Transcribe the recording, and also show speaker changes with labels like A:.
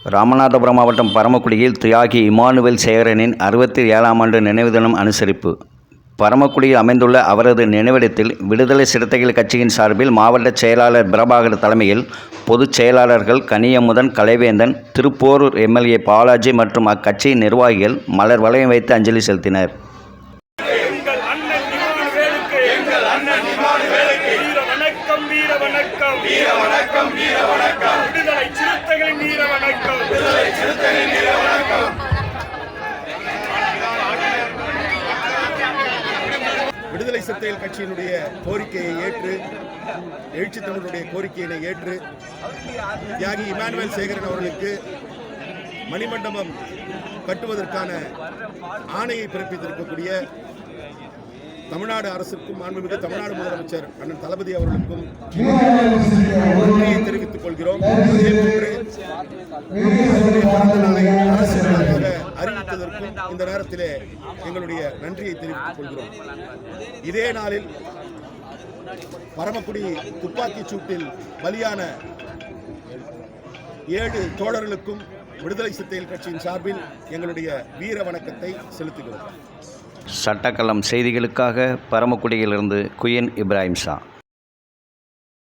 A: ராமநாதபுரம் மாவட்டம் பரமக்குடியில் தியாகி இமானுவேல் சேகரனின் 67ஆம் ஆண்டு நினைவு தினம் அனுசரிப்பு. பரமக்குடியில் அமைந்துள்ள அவரது நினைவிடத்தில் விடுதலை சிறுத்தைகள் கட்சியின் சார்பில் மாவட்ட செயலாளர் பிரபாகர் தலைமையில் பொதுச் செயலாளர்கள் கனியமுதன், கலைவேந்தன், திருப்போரூர் எம்எல்ஏ பாலாஜி மற்றும் அக்கட்சியின் நிர்வாகிகள் மலர் வளையம் வைத்து அஞ்சலி செலுத்தினர்.
B: விடுதலை சிறுத்தைகள் கட்சியினுடைய கோரிக்கையை ஏற்று, எழுச்சி தமிழருடைய கோரிக்கையினை ஏற்று தியாகி இமானுவேல் சேகரன் அவர்களுக்கு மணிமண்டபம் கட்டுவதற்கான ஆணையை பிறப்பித்திருக்கக்கூடிய தமிழ்நாடு அரசுக்கும் மாண்புமிகு தமிழ்நாடு முதலமைச்சர் அண்ணன் தளபதி அவர்களுக்கும் நன்றியை தெரிவித்துக் கொள்கிறோம். அரசு அறிவித்ததற்கும் இந்த நேரத்திலே எங்களுடைய நன்றியை தெரிவித்துக் கொள்கிறோம். இதே நாளில் பரமக்குடி துப்பாக்கிச் சூட்டில் பலியான 7 தோழர்களுக்கும் விடுதலை சிறுத்தைகள் கட்சியின் சார்பில் எங்களுடைய வீர வணக்கத்தை செலுத்துகிறோம்.
A: சட்டக்களம் செய்திகளுக்காக பரமக்குடியிலிருந்து குயின் இப்ராஹிம் ஷா.